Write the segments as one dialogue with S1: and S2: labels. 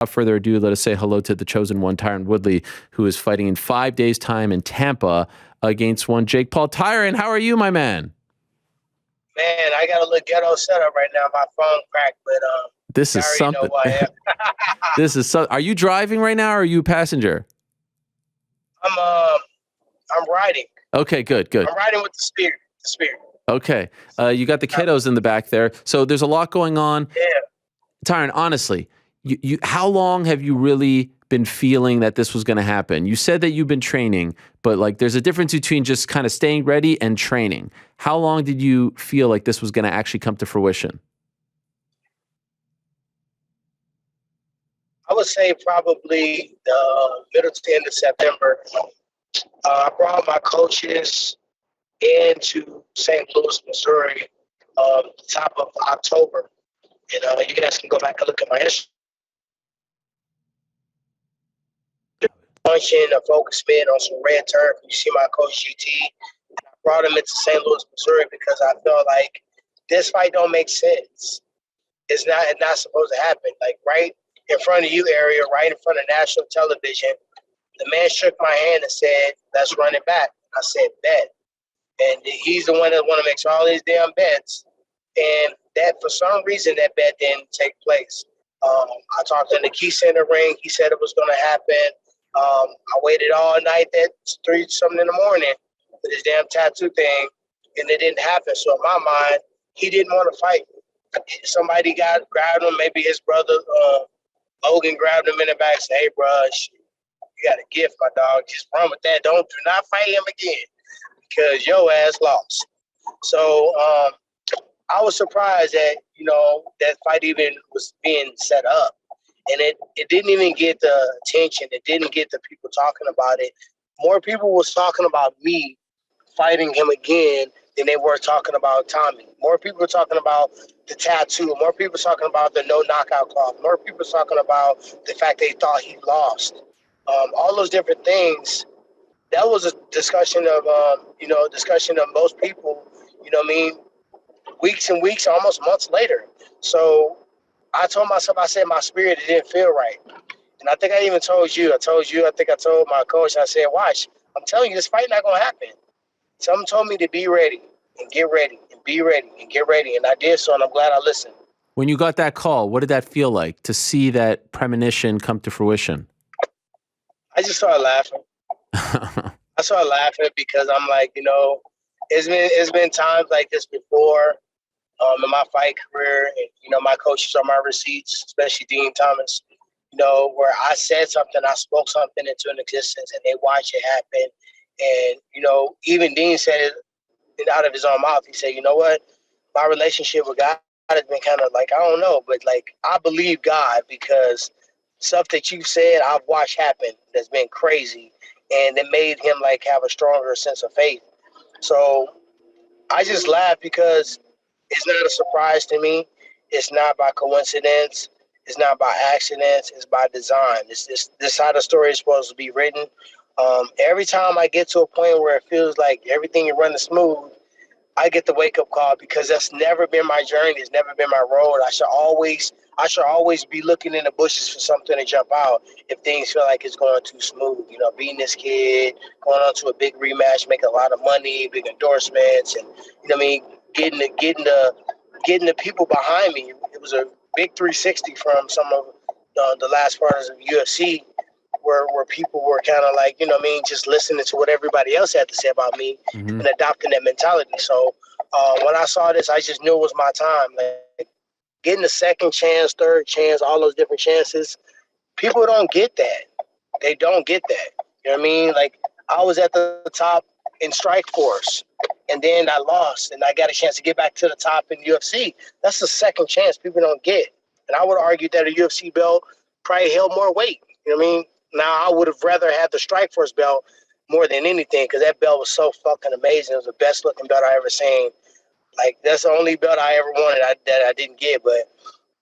S1: Without further ado, let us say hello to the chosen one, Tyron Woodley, who is fighting in 5 days' time in Tampa against one Jake Paul. Tyron, how are you, my man?
S2: Man, I got a little ghetto setup right now. My phone cracked, but
S1: this is
S2: I already know
S1: something.
S2: who I am.
S1: This is so. Are you driving right now, or are you a passenger?
S2: I'm riding.
S1: Okay, good.
S2: I'm riding with the spirit.
S1: Okay, you got the kiddos in the back there, so there's a lot going on.
S2: Yeah.
S1: Tyron, honestly, you how long have you really been feeling that this was going to happen? You said that you've been training, but like there's a difference between just kind of staying ready and training. How long did you feel like this was going to actually come to fruition?
S2: I would say probably the middle to end of September. I brought my coaches into St. Louis, Missouri, top of October. And you guys can go back and look at my history. Function, a focus man on some red turf. You see my coach GT. I brought him into St. Louis, Missouri because I felt like this fight don't make sense. It's not supposed to happen. Like right in front of you, Ariel, right in front of national television, the man shook my hand and said, "Let's run it back." I said, "Bet." And he's the one that want to make all these damn bets. And that for some reason that bet didn't take place. I talked in the Key Center ring. He said it was going to happen. I waited all night at 3 something in the morning for this damn tattoo thing, and it didn't happen. So in my mind, he didn't want to fight. Somebody grabbed him. Maybe his brother Logan grabbed him in the back. And said, "Hey, bro, you got a gift, my dog. Just run with that. Do not fight him again because your ass lost." So I was surprised that that fight even was being set up. And it didn't even get the attention. It didn't get the people talking about it. More people was talking about me fighting him again than they were talking about Tommy. More people were talking about the tattoo. More people were talking about the no knockout clause. More people were talking about the fact they thought he lost. All those different things. That was a discussion of most people. You know what I mean? Weeks and weeks, almost months later. So I told myself, I said my spirit, it didn't feel right. And I think I even told you, I think I told my coach, I said, watch, I'm telling you, this fight not going to happen. Someone told me to be ready and get ready and be ready and get ready. And I did so, and I'm glad I listened.
S1: When you got that call, what did that feel like to see that premonition come to fruition?
S2: I just started laughing. I started laughing because I'm like, it's been times like this before. In my fight career, and my coaches are my receipts, especially Dean Thomas. Where I said something, I spoke something into an existence, and they watch it happen. And even Dean said it out of his own mouth. He said, "You know what? My relationship with God has been kind of like I don't know, but like I believe God because stuff that you said I've watched happen that's been crazy, and it made him like have a stronger sense of faith." So I just laugh because it's not a surprise to me. It's not by coincidence. It's not by accidents. It's by design. This how the story is supposed to be written. Every time I get to a point where it feels like everything is running smooth, I get the wake up call because that's never been my journey. It's never been my road. I should always be looking in the bushes for something to jump out if things feel like it's going too smooth. Beating this kid, going on to a big rematch, making a lot of money, big endorsements, and getting the people behind me. It was a big 360 from some of the last parts of UFC where people were kind of like, just listening to what everybody else had to say about me and adopting that mentality. So when I saw this, I just knew it was my time. Like getting a second chance, third chance, all those different chances. People don't get that. They don't get that. You know what I mean? Like I was at the top in Strike Force, and then I lost, and I got a chance to get back to the top in UFC. That's the second chance people don't get. And I would argue that a UFC belt probably held more weight. You know what I mean? Now, I would have rather had the Strike Force belt more than anything because that belt was so fucking amazing. It was the best looking belt I ever seen. Like, that's the only belt I ever wanted that I didn't get. But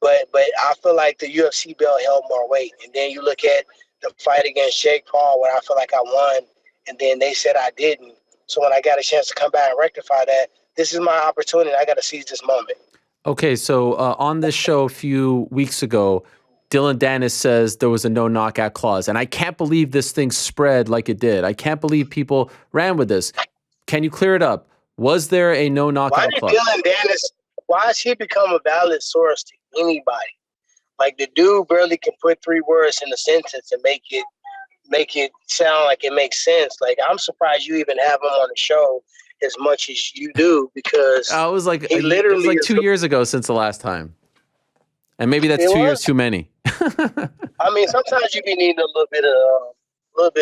S2: I feel like the UFC belt held more weight. And then you look at the fight against Jake Paul where I feel like I won, and then they said I didn't. So when I got a chance to come back and rectify that, this is my opportunity. I got to seize this moment.
S1: Okay, so on this show a few weeks ago, Dylan Dennis says there was a no knockout clause. And I can't believe this thing spread like it did. I can't believe people ran with this. Can you clear it up? Was there a no knockout clause?
S2: Why has he become a valid source to anybody? Like, the dude barely can put 3 words in a sentence and make it sound like it makes sense. Like, I'm surprised you even have him on the show as much as you do, because
S1: it was like 2 years ago since the last time. And maybe that's 2 years too many.
S2: I mean, sometimes you be needing a little bit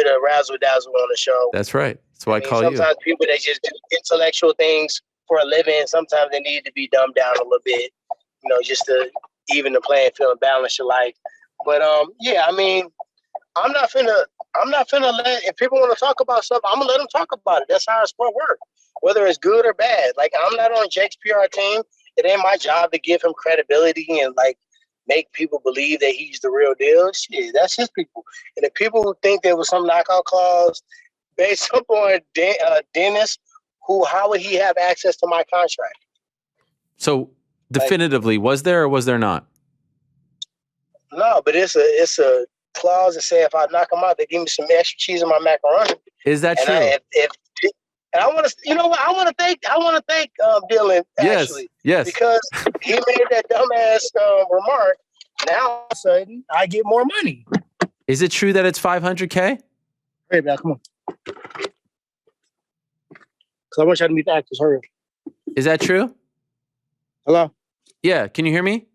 S2: of razzle dazzle on the show.
S1: That's right. That's why I call you.
S2: Sometimes people, they just do intellectual things for a living. Sometimes they need to be dumbed down a little bit, just to even the playing field and balance your life. But yeah, I mean, I'm not finna let, if people want to talk about stuff, I'm gonna let them talk about it. That's how our sport works, whether it's good or bad. Like, I'm not on Jake's PR team. It ain't my job to give him credibility and like make people believe that he's the real deal. Shit, that's his people. And the people who think there was some knockout clause based upon Dennis, how would he have access to my contract?
S1: So definitively, was there or was there not?
S2: No, but it's a clause that say if I knock him out, they give me some extra cheese on my macaroni.
S1: Is that true?
S2: And I want to, I want to thank Dylan, actually.
S1: Yes.
S2: Because he made that dumbass remark. Now, all of a sudden, I get more money.
S1: Is it true that it's $500K?
S2: Hey, man, come on. Because I want you to meet the actors. Hurry up.
S1: Is that true?
S2: Hello?
S1: Yeah. Can you hear me?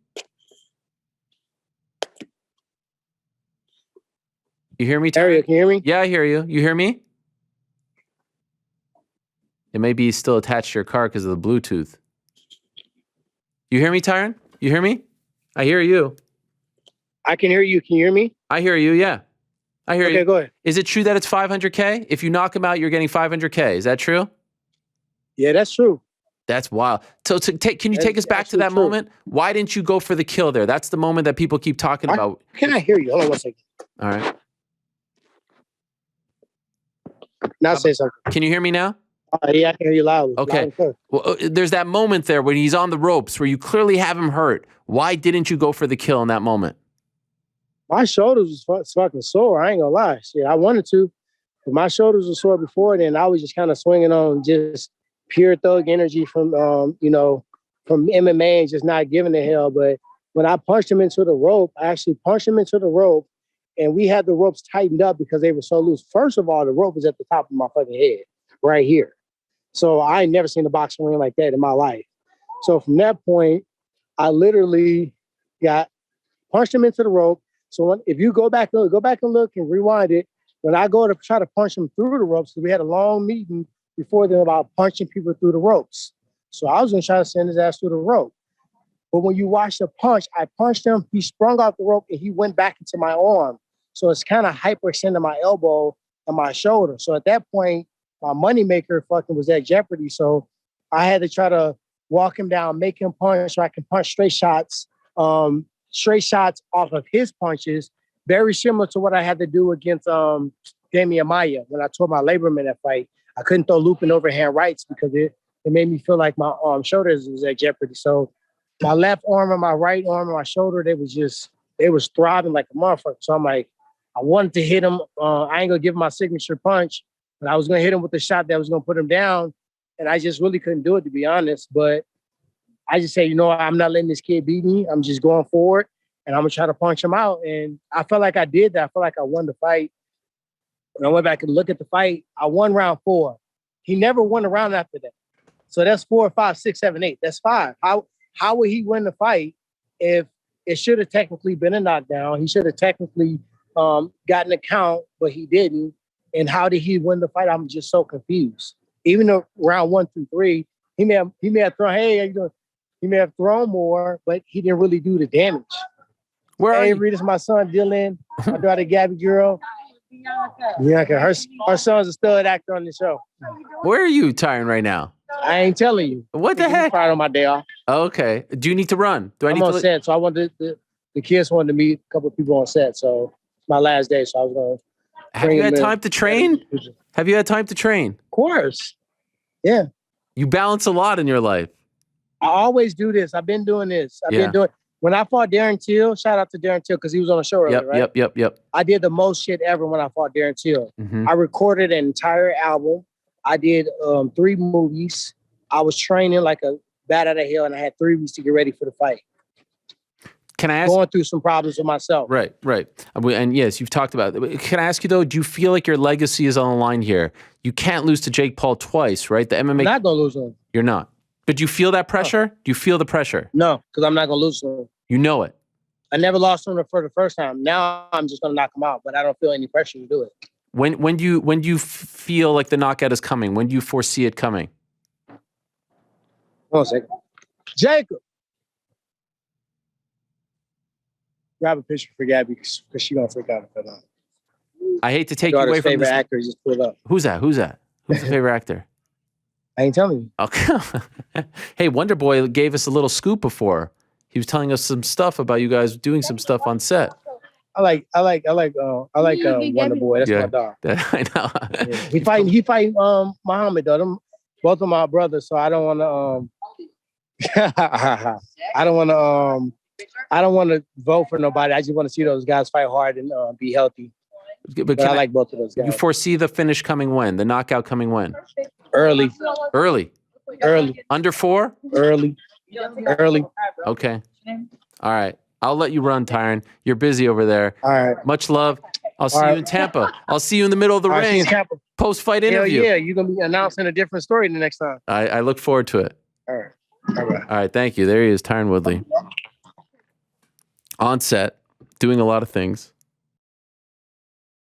S1: You hear me, Tyron?
S2: Ariel, can you hear me?
S1: Yeah, I hear you. You hear me? It may be still attached to your car because of the Bluetooth. You hear me, Tyron? You hear me? I hear you.
S2: I can hear you. Can you hear me?
S1: I hear you, yeah. I hear you.
S2: Okay, go ahead.
S1: Is it true that it's $500K? If you knock him out, you're getting $500K. Is that true?
S2: Yeah, that's true.
S1: That's wild. So can you take us back to that moment? Why didn't you go for the kill there? That's the moment that people keep talking about.
S2: Can I hear you? Hold on 1 second.
S1: All right.
S2: Now say something.
S1: Can you hear me now?
S2: Yeah, I can hear you loudly.
S1: Okay. Well, there's that moment there when he's on the ropes where you clearly have him hurt. Why didn't you go for the kill in that moment?
S2: My shoulders was fucking sore. I ain't gonna lie. Shit, I wanted to, but my shoulders were sore before then. I was just kind of swinging on just pure thug energy from from MMA and just not giving a hell. But when I punched him into the rope, I actually punched him into the rope, and we had the ropes tightened up because they were so loose. First of all, the rope was at the top of my fucking head, right here. So I ain't never seen a boxing ring like that in my life. So from that point, I literally punched him into the rope. So if you go back and look and rewind it, when I go to try to punch him through the ropes, we had a long meeting before then about punching people through the ropes. So I was going to try to send his ass through the rope. But when you watch the punch, I punched him, he sprung off the rope, and he went back into my arm. So it's kind of hyperextending my elbow and my shoulder. So at that point, my moneymaker fucking was at jeopardy. So I had to try to walk him down, make him punch so I can punch straight shots off of his punches, very similar to what I had to do against Damian Maia when I tore my labrum in that fight. I couldn't throw looping overhand rights because it made me feel like my shoulders was at jeopardy. So my left arm and my right arm and my shoulder, they was throbbing like a motherfucker. So I'm like, I wanted to hit him. I ain't gonna give him my signature punch, but I was gonna hit him with the shot that was gonna put him down. And I just really couldn't do it, to be honest. But I just say, I'm not letting this kid beat me. I'm just going forward and I'm gonna try to punch him out. And I felt like I did that. I felt like I won the fight. When I went back and looked at the fight, I won round 4. He never won a round after that. So that's 4, 5, 6, 7, 8. That's 5. How would he win the fight if it should have technically been a knockdown? He should have technically gotten a count, but he didn't. And how did he win the fight? I'm just so confused. Even though round 1 through 3, he may have thrown, hey, how you doing? He may have thrown more, but he didn't really do the damage.
S1: Where are you?
S2: Reed is my son, Dylan. My daughter, Gabby girl. Bianca, her son's a stud actor on the show.
S1: Where are you, Tyron, right now?
S2: I ain't telling you.
S1: What the heck?
S2: Friday on my day off.
S1: Okay. Do you need to run?
S2: I'm on set, so I wanted the kids wanted to meet a couple of people on set. So it's my last day, so I was going to.
S1: Have you had time to train? Have you had time to train?
S2: Of course. Yeah.
S1: You balance a lot in your life.
S2: I always do this. I've been doing this. I've been doing. when I fought Darren Till, shout out to Darren Till because he was on the show earlier, right?
S1: Yep.
S2: I did the most shit ever when I fought Darren Till. I recorded an entire album. I did 3 movies. I was training like a bat out of hell, and I had 3 weeks to get ready for the fight.
S1: Can I ask?
S2: Going through some problems with myself.
S1: Right. And yes, you've talked about it. Can I ask you though? Do you feel like your legacy is on the line here? You can't lose to Jake Paul twice, right? The MMA.
S2: I'm not gonna lose him.
S1: You're not. But do you feel that pressure? Do you feel the pressure?
S2: No, because I'm not gonna lose him.
S1: You know it.
S2: I never lost him for the first time. Now I'm just gonna knock him out, but I don't feel any pressure to do it.
S1: When do you feel like the knockout is coming? When do you foresee it coming?
S2: Hold on a second. Jacob. Grab a picture for Gabby because she's gonna freak out if I don't.
S1: I hate to take you away from
S2: favorite
S1: this.
S2: actor just pulled up.
S1: Who's that? Who's the favorite actor?
S2: I ain't telling you.
S1: Okay. Hey, Wonder Boy gave us a little scoop before. He was telling us some stuff about you guys doing some stuff on set.
S2: I like Wonder Boy. That's my dog.
S1: I know.
S2: Yeah. He fighting Muhammad though. Them both of my brothers, so I don't want to I don't want to vote for nobody. I just want to see those guys fight hard and be healthy. But I like both of those guys.
S1: You foresee the finish coming when? The knockout coming when?
S2: Early.
S1: Under 4?
S2: Early.
S1: Okay. All right. I'll let you run, Tyron. You're busy over there.
S2: All right.
S1: Much love. I'll see you in Tampa. I'll see you in the middle of the ring. Post-fight interview.
S2: Yeah, you're going to be announcing a different story the next time.
S1: I look forward to it.
S2: All right.
S1: All right. Thank you. There he is, Tyron Woodley. On set, doing a lot of things.